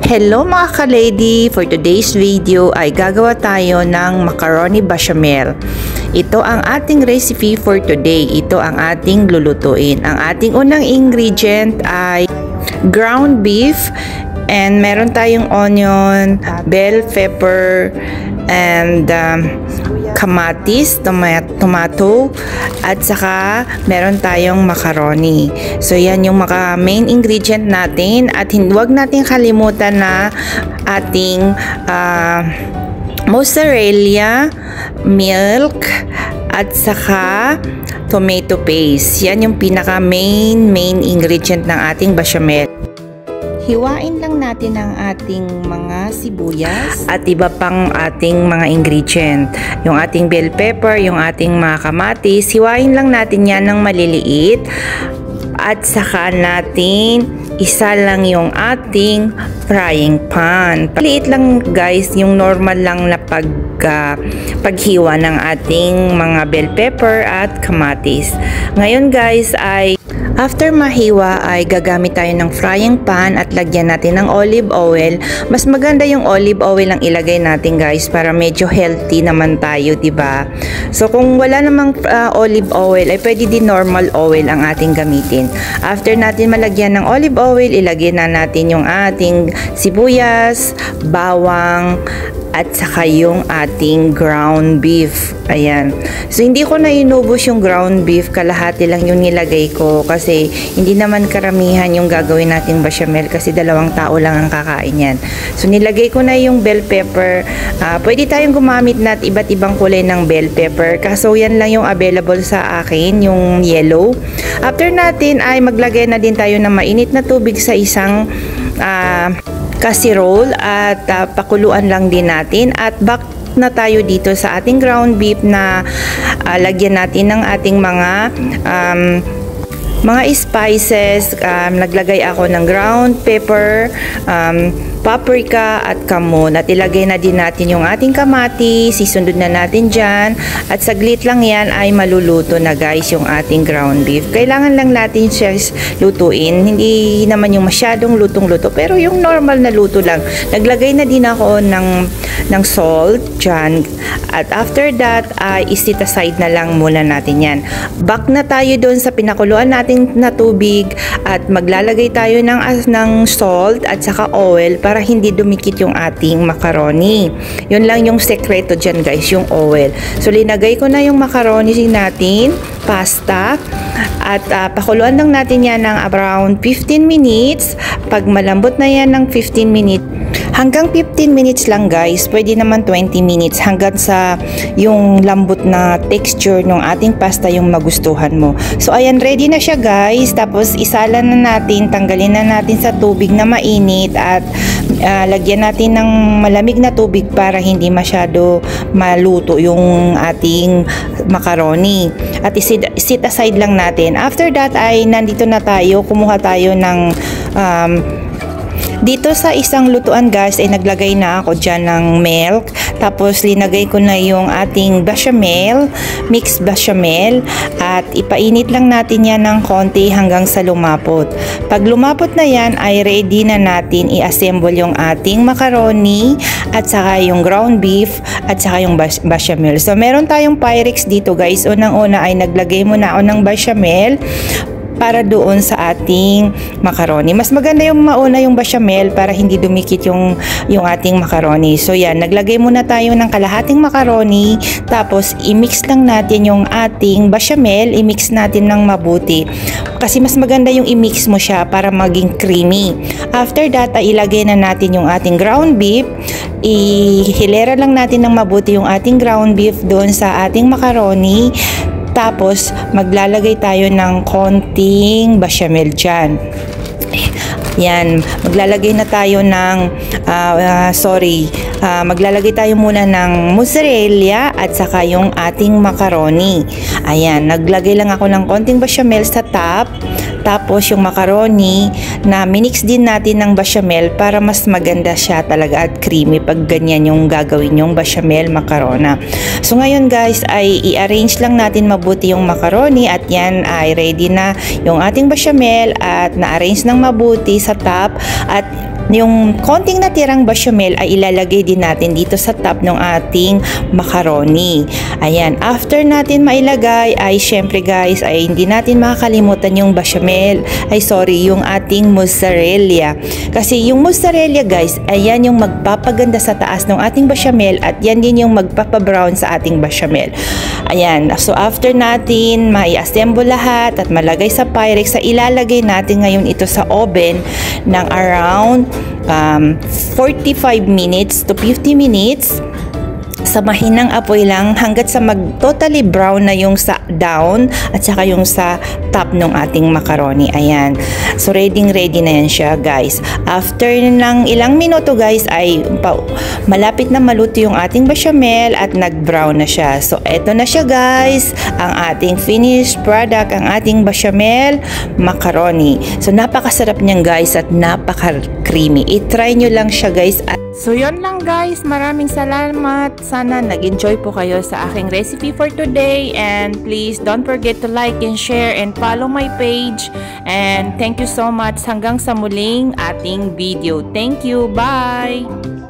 Hello mga ka-lady! For today's video ay gagawa tayo ng macaroni bechamel. Ito ang ating recipe for today. Ito ang ating lulutuin. Ang ating unang ingredient ay ground beef and meron tayong onion, bell pepper, and kamatis, tomato, at saka meron tayong macaroni. So yan yung main ingredient natin, at huwag natin kalimutan na ating mozzarella, milk, at saka tomato paste. Yan yung pinaka main ingredient ng ating bechamel. Hiwain lang natin ang ating mga sibuyas at iba pang ating mga ingredient. Yung ating bell pepper, yung ating mga kamatis, hiwain lang natin yan ng maliliit. At saka natin isa lang yung ating frying pan. Maliit lang guys, yung normal lang na paghiwa ng ating mga bell pepper at kamatis. Ngayon guys ay after mahiwa ay gagamit tayo ng frying pan at lagyan natin ng olive oil. Mas maganda yung olive oil ang ilagay natin guys para medyo healthy naman tayo, diba? So kung wala namang olive oil ay pwede din normal oil ang ating gamitin. After natin malagyan ng olive oil, ilagay na natin yung ating sibuyas, bawang, at saka yung ating ground beef. Ayan. So, hindi ko na inubos yung ground beef. Kalahati lang yung nilagay ko kasi hindi naman karamihan yung gagawin nating bechamel kasi 2 tao lang ang kakain yan. So, nilagay ko na yung bell pepper. Pwede tayong gumamit na iba't ibang kulay ng bell pepper. Kaso, yan lang yung available sa akin, yung yellow. After natin ay maglagay na din tayo ng mainit na tubig sa isang casserole at pakuluan lang din natin, at back na tayo dito sa ating ground beef na lagyan natin ng ating mga spices. Naglagay ako ng ground pepper, paprika at kamon, at ilagay na din natin yung ating kamatis, sisundod na natin dyan, at saglit lang yan ay maluluto na guys yung ating ground beef. Kailangan lang natin siya lutuin, hindi naman yung masyadong lutong-luto, pero yung normal na luto lang. Naglagay na din ako ng salt dyan, at after that ay isit aside na lang muna natin yan. Back na tayo doon sa pinakuluan natin na tubig, at maglalagay tayo ng salt at saka oil para hindi dumikit yung ating macaroni. Yun lang yung sekreto dyan guys, yung oil. So linagay ko na yung macaroni natin, pasta, at pakuluan lang natin yan ng around 15 minutes. Pag malambot na yan ng 15 minutes, hanggang 15 minutes lang guys, pwede naman 20 minutes hanggang sa yung lambot na texture ng ating pasta yung magustuhan mo. So ayan, ready na siya guys. Tapos isalan na natin, tanggalin na natin sa tubig na mainit, at lagyan natin ng malamig na tubig para hindi masyado maluto yung ating macaroni, at isit aside lang natin. After that ay nandito na tayo, kumuha tayo ng dito sa isang lutuan guys ay naglagay na ako dyan ng milk. Tapos linagay ko na yung ating bechamel, mixed bechamel, at ipainit lang natin yan ng konti hanggang sa lumapot. Pag lumapot na yan ay ready na natin i-assemble yung ating macaroni at saka yung ground beef at saka yung bechamel. So meron tayong Pyrex dito guys. Unang-una ay naglagay muna ako ng bechamel para doon sa ating macaroni. Mas maganda yung mauna yung bechamel para hindi dumikit yung ating macaroni. So yan, naglagay muna tayo ng kalahating macaroni, tapos i-mix lang natin yung ating bechamel, i-mix natin ng mabuti. Kasi mas maganda yung i-mix mo siya para maging creamy. After that, ay ilagay na natin yung ating ground beef. Ihilera lang natin ng mabuti yung ating ground beef doon sa ating macaroni. Tapos, maglalagay tayo ng konting bechamel dyan. Yan, maglalagay na tayo ng, maglalagay tayo muna ng mozzarella at saka yung ating macaroni. Ayan, naglagay lang ako ng konting bechamel sa top. Tapos yung macaroni na minix din natin ng bechamel para mas maganda siya talaga at creamy pag ganyan yung gagawin yung bechamel macarona. So ngayon guys ay i-arrange lang natin mabuti yung macaroni, at yan ay ready na yung ating bechamel at na-arrange ng mabuti sa top, at yung konting natirang bechamel ay ilalagay din natin dito sa top ng ating macaroni. Ayan, after natin mailagay ay syempre guys ay hindi natin makakalimutan yung bechamel, yung ating mozzarella. Kasi yung mozzarella guys, ayan yung magpapaganda sa taas ng ating bechamel at yan din yung magpapabrown sa ating bechamel. Ayan, so after natin mai-assemble lahat at malagay sa Pyrex, ilalagay natin ngayon ito sa oven ng around 45 minutes to 50 minutes sa mahinang apoy lang hanggat sa totally brown na yung sa down at saka yung sa top ng ating macaroni. Ayan. So ready na yan siya guys. After ng ilang minuto guys ay malapit na maluto yung ating bechamel at nag-brown na siya. So eto na siya guys, ang ating finished product, ang ating bechamel macaroni. So napakasarap niyan guys at napaka-creamy. I-try nyo lang siya guys. So yun lang guys, maraming salamat. Sana nag-enjoy po kayo sa aking recipe for today, and please don't forget to like and share and follow my page, and thank you so much hanggang sa muling ating video. Thank you, bye!